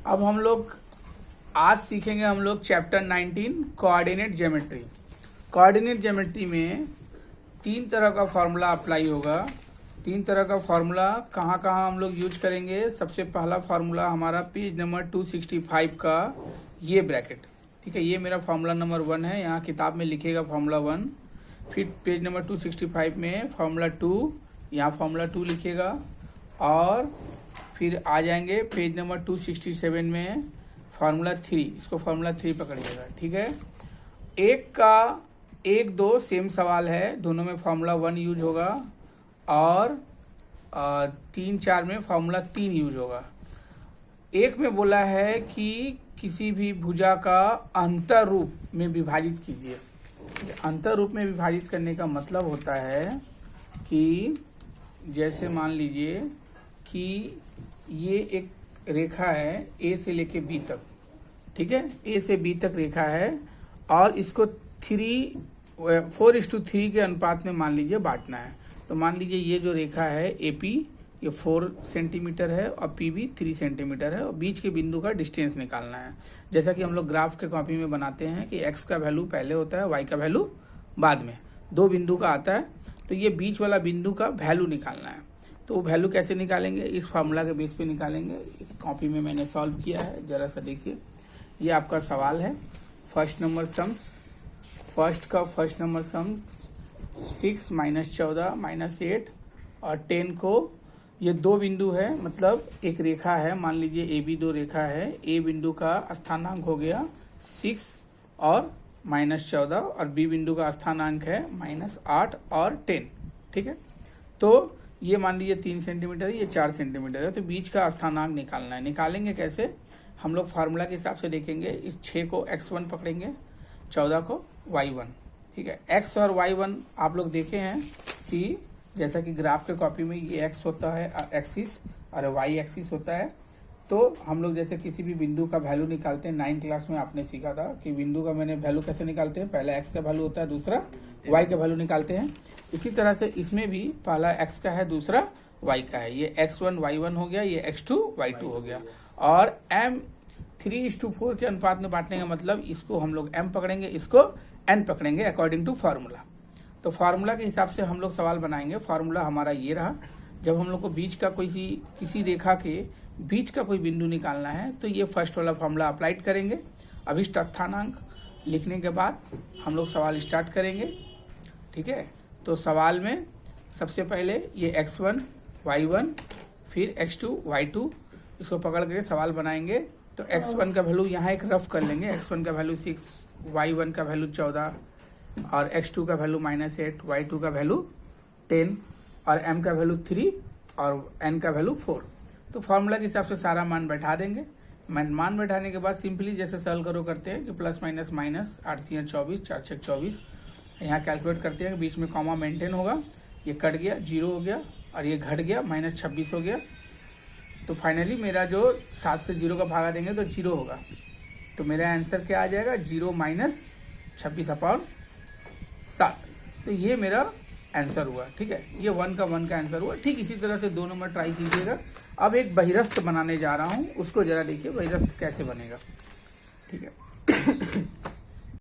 अब हम लोग आज सीखेंगे हम लोग chapter 19 coordinate geometry. Coordinate geometry में 3 तरह का फॉर्मूला अप्लाई होगा। 3 तरह का फॉर्मूला कहाँ कहाँ हम लोग यूज करेंगे। सबसे पहला फॉर्मूला हमारा पेज नंबर 265 का ये ब्रैकेट, ठीक है, ये मेरा फॉर्मूला नंबर 1 है। यहाँ किताब में लिखेगा फॉर्मूला 1, फिर पेज नंबर 265 में फॉर्मूला 2, यहाँ फॉर्मूला 2 लिखेगा, और फिर आ जाएंगे पेज नंबर 267 में फार्मूला 3, इसको फार्मूला 3 पकड़िएगा, ठीक है। एक दो सेम सवाल है, दोनों में फार्मूला 1 यूज होगा, और 3 4 में फार्मूला 3 यूज होगा। एक में बोला है कि किसी भी भुजा का अंतर रूप में विभाजित कीजिए। अंतर रूप में विभाजित करने का मतलब होता है कि जैसे मान लीजिए कि ये एक रेखा है ए से लेके बी तक, ठीक है, ए से बी तक रेखा है, और इसको 4:3 के अनुपात में मान लीजिए बांटना है। तो मान लीजिए ये जो रेखा है AP, ये 4 सेंटीमीटर है और PB 3 सेंटीमीटर है, और बीच के बिंदु का डिस्टेंस निकालना है। जैसा कि हम लोग ग्राफ के कॉपी में बनाते हैं कि x का वैल्यू पहले होता है, y का वैल्यू बाद में, 2 बिंदु का आता है, तो ये बीच वाला बिंदु का वैल्यू निकालना है। तो वो वैल्यू कैसे निकालेंगे, इस फार्मूला के बेस पे निकालेंगे। इस कॉपी में मैंने सॉल्व किया है, जरा सा देखिए। ये आपका सवाल है, first number sums, first number sum 6 - 14 - 8 और 10 को, ये 2 बिंदु है, मतलब एक रेखा है, मान लीजिए AB 2 रेखा है। A बिंदु का स्थानांक हो गया 6 और -14, और B बिंदु का स्थानांक है -8 और 10, ठीक है। तो ये मान लीजिए 3 सेंटीमीटर, ये 4 सेंटीमीटर है, तो बीच का स्थानांक निकालना है। निकालेंगे कैसे, हम लोग फार्मूला के हिसाब से देखेंगे। इस 6 को x1 पकड़ेंगे, 14 को y1, ठीक है। x और y1 आप लोग देखे हैं कि जैसा कि ग्राफ के कॉपी में ये x होता है एक्सिस और y एक्सिस होता है। तो हम लोग जैसे किसी भी बिंदु का वैल्यू निकालते हैं, 9th क्लास में आपने सीखा था कि बिंदु का मैंने वैल्यू कैसे निकालते हैं, पहला x का वैल्यू होता है, दूसरा y का वैल्यू निकालते हैं। इसी तरह से इसमें भी पहला x का है, दूसरा y का है। ये x1 y1 हो गया, ये x2 y2 हो गया। और m 3:4 के अनुपात में बांटने का मतलब इसको हम लोग m पकड़ेंगे, इसको n पकड़ेंगे अकॉर्डिंग टू फार्मूला। तो फार्मूला के हिसाब से हम लोग सवाल बनाएंगे। फार्मूला हमारा ये रहा। जब हम लोग को बीच का किसी रेखा के बीच का कोई बिंदु निकालना है, तो ये फर्स्ट वाला फार्मूला अप्लाइड करेंगे। अभिष्ट स्थानांक लिखने के बाद हम लोग सवाल स्टार्ट करेंगे, ठीक है। तो सवाल में सबसे पहले ये x1 y1 फिर x2 y2, इसको पकड़ के सवाल बनाएंगे। तो x1 का वैल्यू यहाँ एक रफ कर लेंगे, x1 का वैल्यू 6, y1 का वैल्यू 14, और x2 का वैल्यू -8, y2 का वैल्यू 10, और m का वैल्यू 3 और n का वैल्यू 4। तो फार्मूला के हिसाब से सारा मान बैठा देंगे। मान बैठाने के बाद सिंपली जैसे सॉल्व करो करते हैं कि प्लस माइनस माइनस, 8 3 24, 4 6 24, यहाँ कैलकुलेट करते हैं, बीच में कॉमा मेंटेन होगा, ये कट गया 0 हो गया, और ये घट गया -26 हो गया। तो फाइनली मेरा जो 7 से 0 का भागा देंगे तो 0 होगा। तो मेरा आंसर क्या आ जाएगा, 0 - 26/7। तो ये मेरा आंसर हुआ, ठीक है। ये 1 का आंसर हुआ। ठीक इसी तरह से 2 नंबर ट्राई कीजिएगा। अब एक बहिरस्त बनाने जा रहा हूँ, उसको जरा देखिए बहिरस्त कैसे बनेगा, ठीक है।